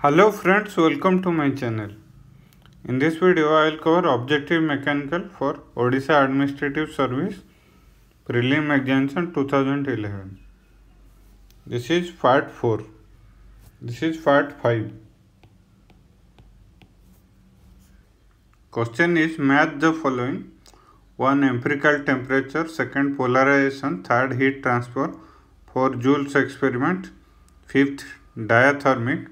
Hello friends, welcome to my channel. In this video I will cover objective mechanical for Odisha Administrative Service Prelim Examination 2011. This is part 4. This is part 5. Question is match the following. 1. Empirical temperature, 2nd polarization, 3rd heat transfer, 4 Joule's experiment, 5th diathermic.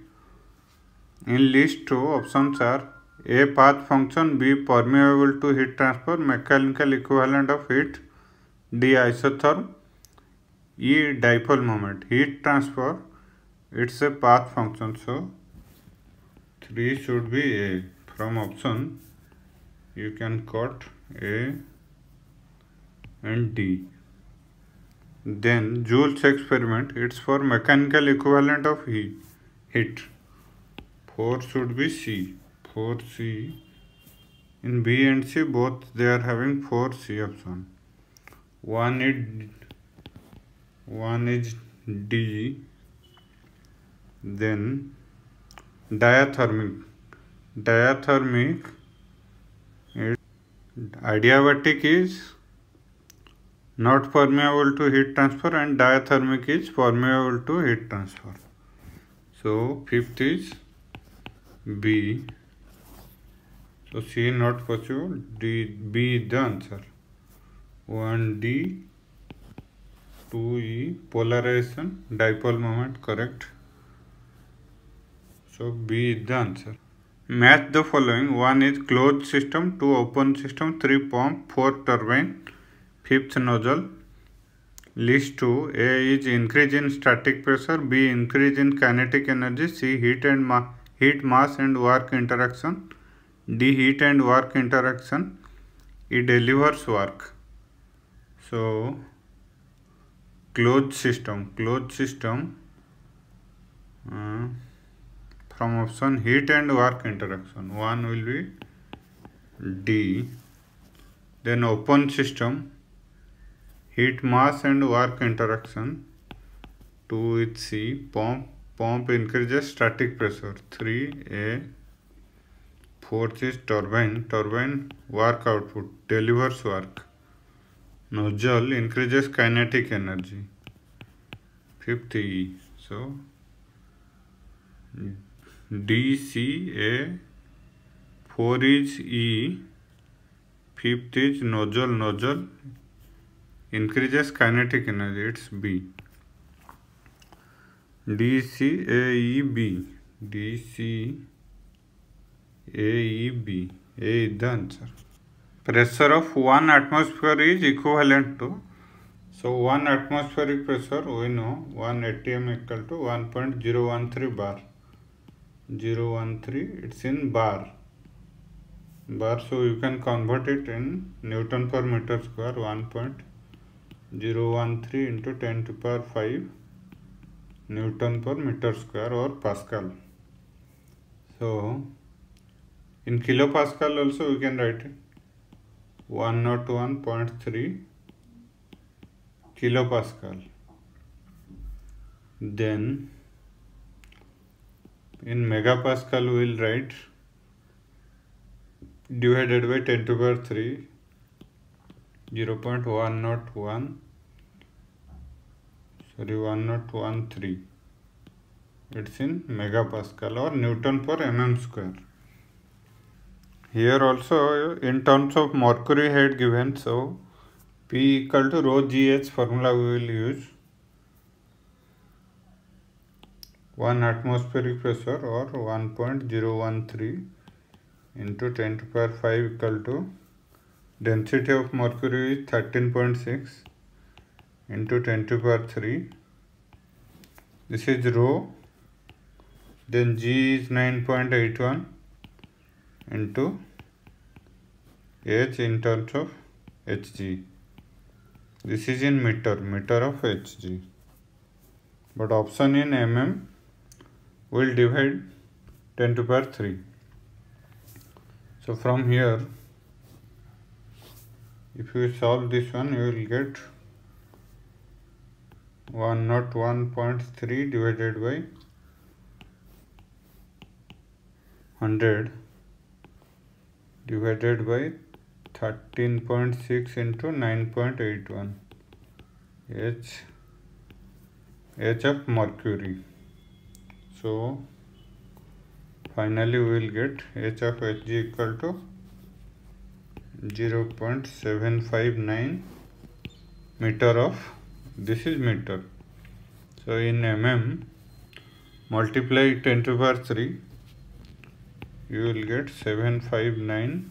In list 2 options are A. Path function, B. Permeable to heat transfer, mechanical equivalent of heat, D. Isotherm, E. Dipole moment. Heat transfer, it's a path function, so 3 should be A. From option you can cut A and D. Then Joule's experiment, it's for mechanical equivalent of heat. 4 should be C. 4C. In B and C both they are having 4C option. One is D. Then diathermic. Adiabatic is not permeable to heat transfer and diathermic is permeable to heat transfer. So 5th is B. So C not possible. D, B is the answer. 1D, 2E, polarization, dipole moment, correct. So B is the answer. Match the following. 1 is closed system, 2 open system, 3 pump, 4 turbine, 5th nozzle. List 2. A is increase in static pressure, B increase in kinetic energy, C heat mass and work interaction, D heat and work interaction, E delivers work. So closed system from option heat and work interaction, 1 will be D. Then open system, heat mass and work interaction, 2 is C. Pump increases static pressure, 3A. 4th is turbine work output, delivers work. Nozzle increases kinetic energy, 5th E. So D, C, A, 4 is E, 5th is nozzle increases kinetic energy, it's B. D, C, A, E, B. D, C, A, E, B. A is the answer. Pressure of 1 atmosphere is equivalent to, so 1 atmospheric pressure we know 1 atm equal to 1.013 bar. 013, it's in bar, so you can convert it in Newton per meter square. 1.013 into 10 to the power 5 Newton per meter square or Pascal. So in kilopascal also we can write it 101.3 kilopascal. Then in megapascal we will write divided by 10 to the power 3 101.13. It's in megapascal or Newton per mm square. Here also in terms of mercury height given, so P equal to rho GH formula we will use. 1 atmospheric pressure or 1.013 into 10 to the power 5 equal to density of mercury is 13.6 into 10 to the power 3. This is rho. Then G is 9.81 into H in terms of Hg. This is in meter of Hg. But option in mm will divide 10 to the power 3. So from here, if you solve this one, you will get 101.3 divided by 100 divided by 13.6 into 9.81 H of mercury. So finally we will get H of Hg equal to 0.759 meter of, this is meter. So in mm, multiply 10 to the power 3, you will get 759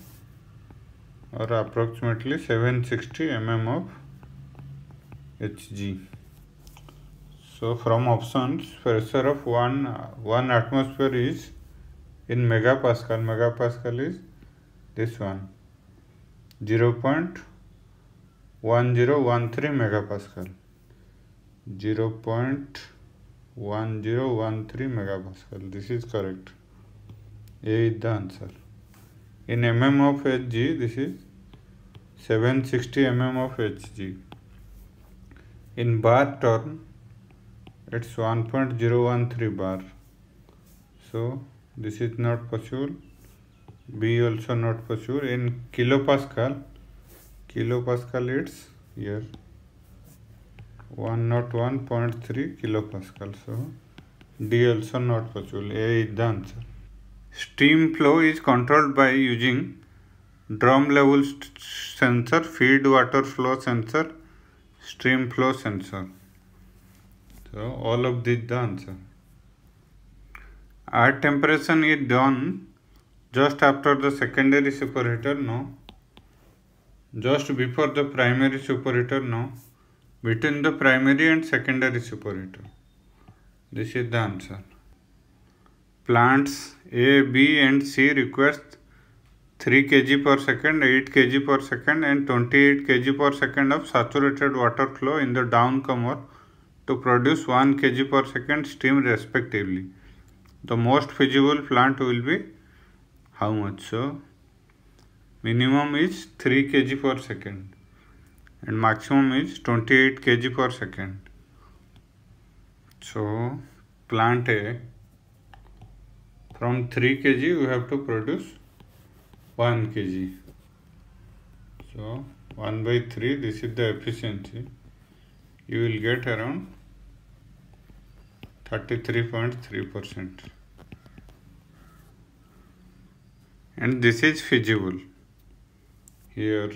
or approximately 760 mm of Hg. So from options, pressure of one atmosphere is in megapascal. Megapascal is this one, 0.1013 megapascal. 0.1013 megapascal. This is correct. A is the answer. In mm of Hg, this is 760 mm of Hg. In bar term, it's 1.013 bar. So this is not possible. B also not possible. In kilopascal it's here 101.3 kilopascal. So D also not possible. A is the answer. Steam flow is controlled by using drum level sensor, feed water flow sensor, stream flow sensor. So all of this the answer. Air temperature is done just after the secondary superheater, no. Just before the primary superheater, no. Between the primary and secondary superheater. This is the answer. Plants A, B and C requires 3 kg per second, 8 kg per second and 28 kg per second of saturated water flow in the downcomer to produce 1 kg per second steam respectively. The most feasible plant will be how much? So minimum is 3 kg per second and maximum is 28 kg per second. So plant A, from 3 kg we have to produce 1 kg. So 1 by 3, this is the efficiency. You will get around 33.3%. And this is feasible. Here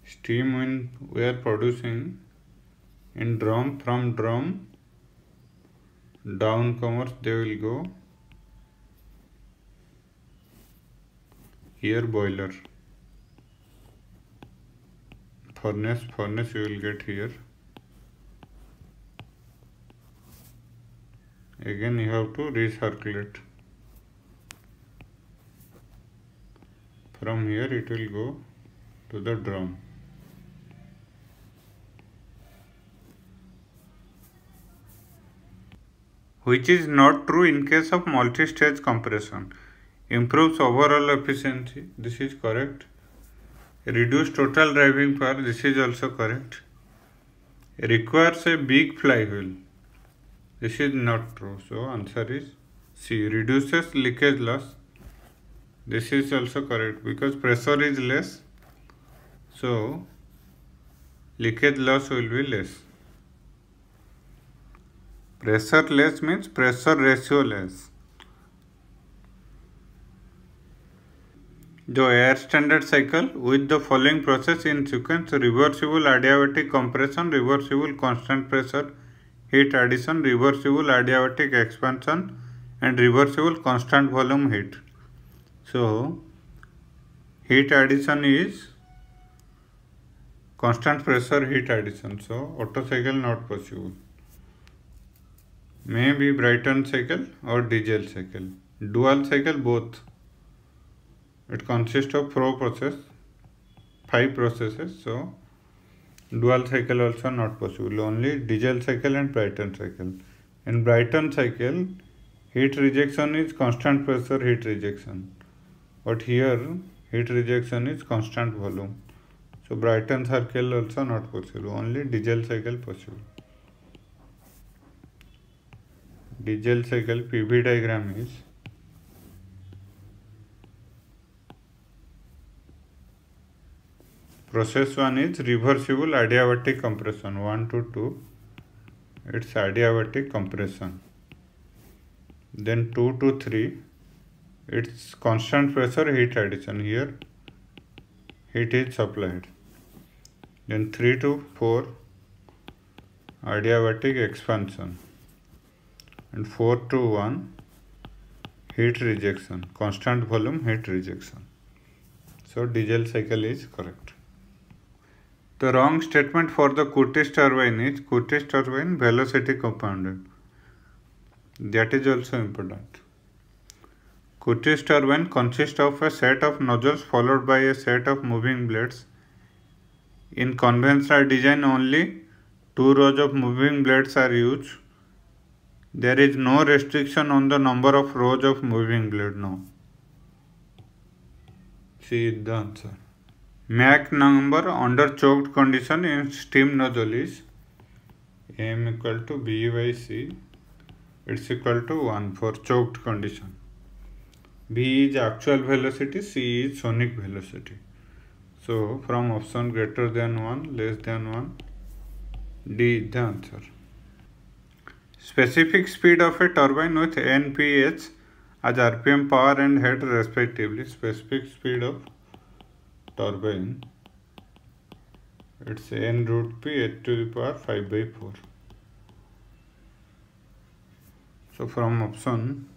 steam when we are producing in drum, from drum downcomers they will go here, boiler, furnace you will get here. Again you have to recirculate. From here it will go to the drum. Which is not true in case of multi-stage compression. Improves overall efficiency. This is correct. Reduce total driving power. This is also correct. Requires a big flywheel. This is not true. So answer is C. Reduces leakage loss. This is also correct because pressure is less. So leakage loss will be less. Pressure less means pressure ratio less. The air standard cycle with the following process in sequence: reversible adiabatic compression, reversible constant pressure heat addition, reversible adiabatic expansion and reversible constant volume heat. So heat addition is constant pressure heat addition. So Otto cycle not possible. May be Brayton cycle or diesel cycle. Dual cycle both. It consists of 4 processes, 5 processes. So dual cycle also not possible. Only diesel cycle and Brayton cycle. In Brayton cycle, heat rejection is constant pressure heat rejection. But here heat rejection is constant volume. So Brayton cycle also not possible. Only diesel cycle possible. Diesel cycle PV diagram is Process 1 is reversible adiabatic compression. 1 to 2, it's adiabatic compression. Then 2 to 3, it's constant pressure heat addition. Here heat is supplied. Then 3 to 4, adiabatic expansion. And 4 to 1, heat rejection, constant volume heat rejection. So diesel cycle is correct. The wrong statement for the Curtis turbine is Curtis turbine velocity compounded. That is also important. Curtis turbine consists of a set of nozzles followed by a set of moving blades. In conventional design, only 2 rows of moving blades are used. There is no restriction on the number of rows of moving blade now. See the answer. Mach number under choked condition in steam nozzle is m equal to b by c. It's equal to 1 for choked condition. B is actual velocity, C is sonic velocity. So from option greater than 1, less than 1, D is the answer. Specific speed of a turbine with NPH as RPM, power and head respectively. Specific speed of turbine, it's n root p h to the power 5 by 4. So from option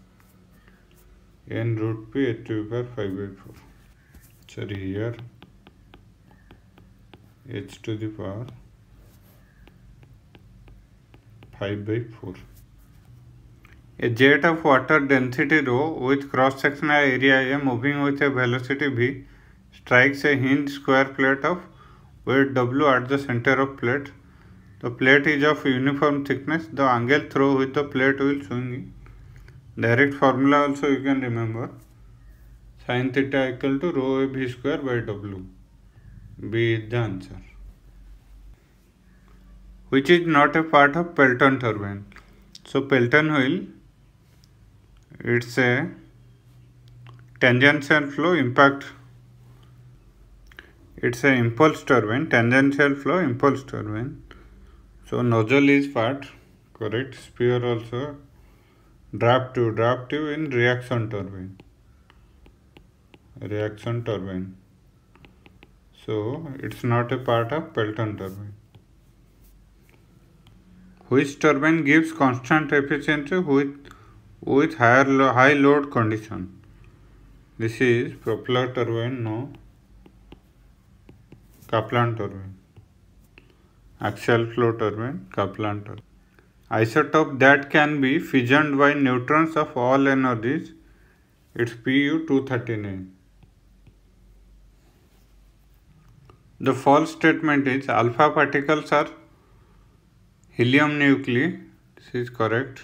n root p h to the power 5 by 4. Sorry, here h to the power 5 by 4. A jet of water density rho with cross-sectional area A moving with a velocity v strikes a hinged square plate of weight W at the center of plate. The plate is of uniform thickness. The angle through which the plate will swing. Direct formula also you can remember. Sin theta equal to rho a v square by W. B is the answer. Which is not a part of Pelton turbine. So Pelton wheel, it's a tangential flow impact. It's a impulse turbine, tangential flow impulse turbine. So nozzle is part, correct. Sphere also. Draft tube in reaction turbine. Reaction turbine. So it's not a part of Pelton turbine. Which turbine gives constant efficiency with high load condition? This is propeller turbine, no. Kaplan turbine. Axial flow turbine, Kaplan turbine. Isotope that can be fissioned by neutrons of all energies, it's Pu 239. The false statement is alpha particles are helium nuclei. This is correct.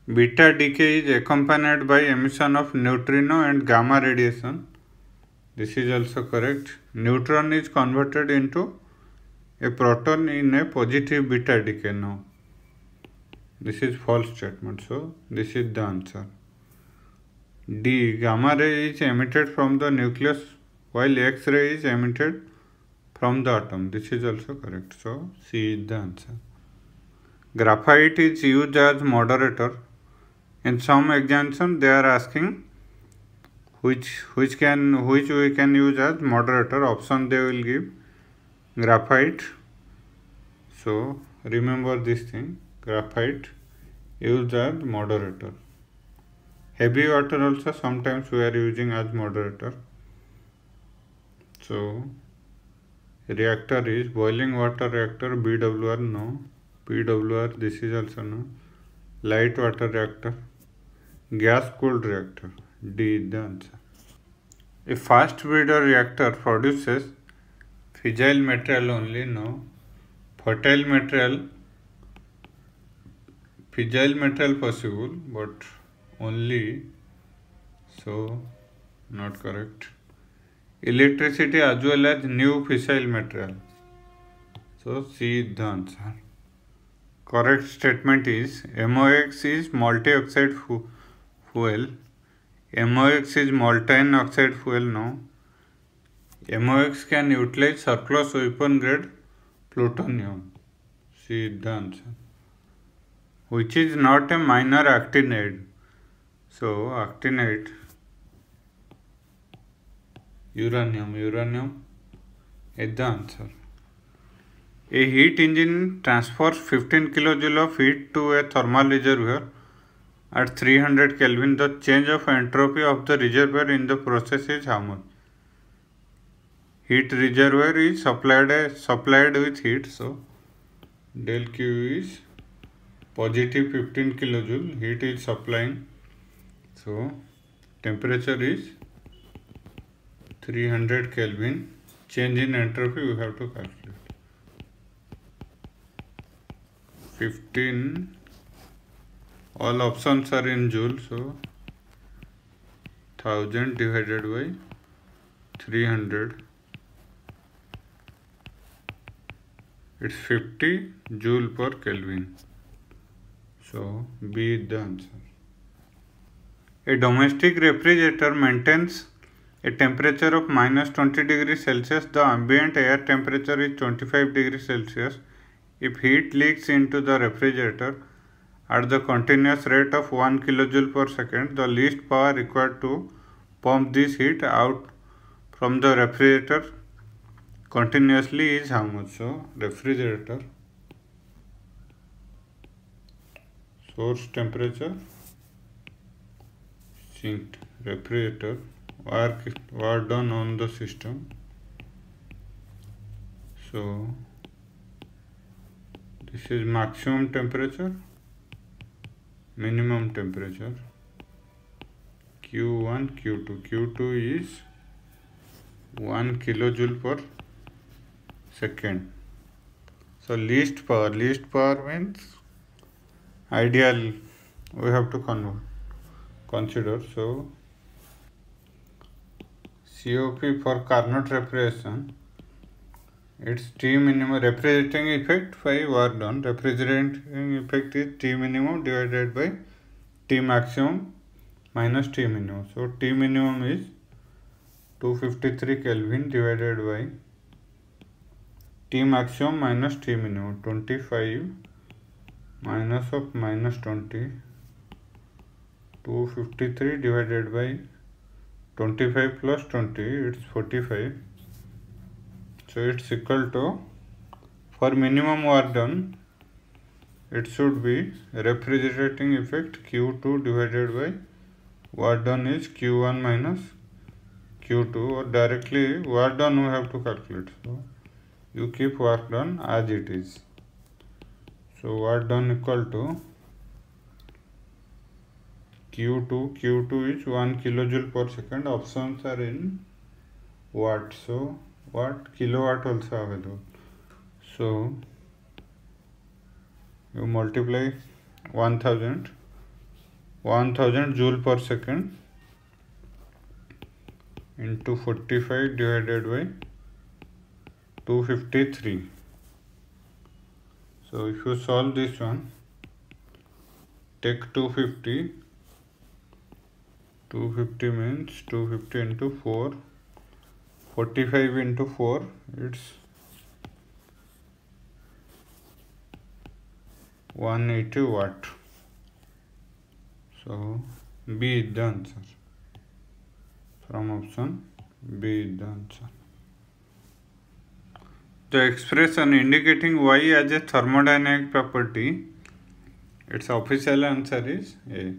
Beta decay is accompanied by emission of neutrino and gamma radiation. This is also correct. Neutron is converted into a proton in a positive beta decay now. This is false statement. So this is the answer. D. Gamma ray is emitted from the nucleus while X ray is emitted from the atom. This is also correct. So C is the answer. Graphite is used as moderator. In some examination they are asking which we can use as moderator. Option they will give graphite. So remember this thing, graphite used as moderator. Heavy water also sometimes we are using as moderator. So reactor is boiling water reactor, BWR no. PWR, this is also no. Light water reactor, gas cooled reactor, D is the answer. A fast breeder reactor produces fissile material only, no. Fertile material, fissile material possible, but only, so not correct. Electricity as well as new fissile material. So C is the answer. Correct statement is MOX is multi-oxide fuel. MOX is molten oxide fuel, no. MOX can utilize surplus weapon grade plutonium. C is the answer. Which is not a minor actinide. So actinide, uranium is the answer. A heat engine transfers 15 kJ of heat to a thermal reservoir at 300 Kelvin. The change of entropy of the reservoir in the process is how much? Heat reservoir is supplied with heat, so del Q is positive 15 kJ. Heat is supplying, so temperature is 300 Kelvin. Change in entropy we have to calculate. 15, all options are in joule, so 1000 divided by 300, it's 50 joule per Kelvin. So B is the answer. A domestic refrigerator maintains a temperature of minus 20 degrees Celsius. The ambient air temperature is 25 degrees Celsius. If heat leaks into the refrigerator at the continuous rate of 1 kJ per second, the least power required to pump this heat out from the refrigerator continuously is how much? So refrigerator source temperature, sink, refrigerator, work done on the system. So this is maximum temperature, minimum temperature, Q1, Q2. Q2 is 1 kilojoule per second. So least power means ideal we have to consider. So COP for Carnot refrigeration, its T minimum refrigerating effect by work done. Refrigerating effect is T minimum divided by T maximum minus T minimum. So T minimum is 253 Kelvin divided by T maximum minus T minimum, 25 minus of minus 20, 253 divided by 25 plus 20, it's 45. So it's equal to, for minimum work done, it should be refrigerating effect Q2 divided by work done is Q1 minus Q2, or directly work done we have to calculate. So you keep work done as it is. So work done equal to Q2 is 1 kilojoule per second. Options are in watt. So watt, kilowatt also available. So you multiply 1000 joule per second into 45 divided by 253. So if you solve this one, take 250 means 250 into 4, 45 into 4, it's 180 watt. So B is the answer. From option B is the answer. The expression indicating Y as a thermodynamic property, its official answer is A.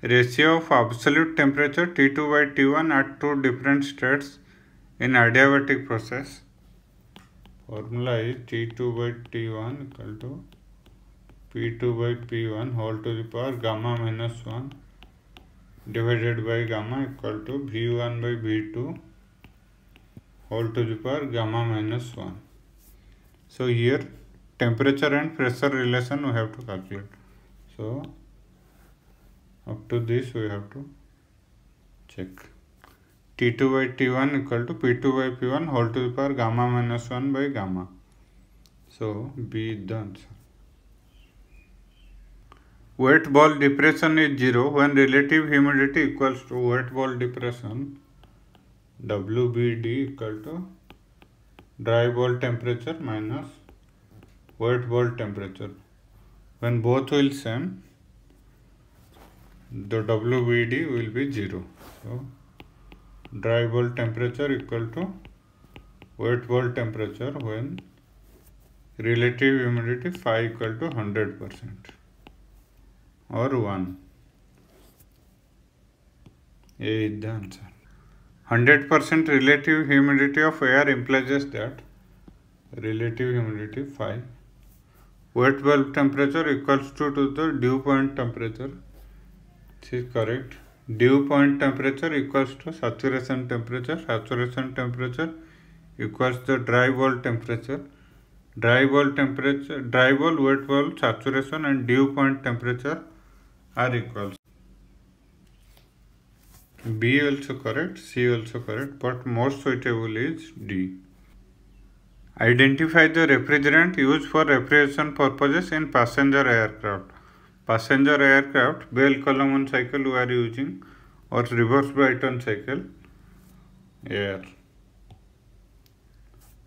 Ratio of absolute temperature T2 by T1 at two different states in adiabatic process. Formula is T2 by T1 equal to P2 by P1 whole to the power gamma minus 1 divided by gamma equal to V1 by V2 whole to the power gamma minus 1. So here temperature and pressure relation we have to calculate. So up to this we have to check. T2 by T1 equal to P2 by P1 whole to the power gamma minus 1 by gamma. So B is the answer. wet ball depression is 0 when relative humidity equals to wet ball depression WBD equal to dry ball temperature minus wet ball temperature. When both will same, the WBD will be 0. So dry ball temperature equal to wet ball temperature when relative humidity phi equal to 100% or 1. A is the answer. 100% relative humidity of air implies that relative humidity phi wet bulb temperature equals to the dew point temperature. This is correct. Dew point temperature equals to saturation temperature. Saturation temperature equals the dry bulb temperature. Dry bulb temperature, dry bulb, wet bulb, saturation and dew point temperature are equal. B also correct, C also correct, but most suitable is D. Identify the refrigerant used for refrigeration purposes in passenger aircraft. Passenger aircraft, Bell-Colomon cycle we are using or reverse Brayton cycle, air.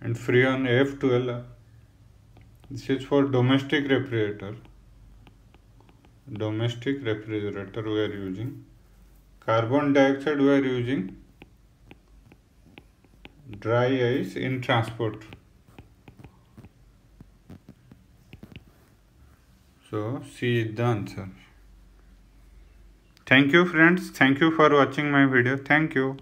And Freon F12, this is for domestic refrigerator. Domestic refrigerator we are using. Carbon dioxide we are using dry ice in transport. So C is the answer. Thank you friends. Thank you for watching my video. Thank you.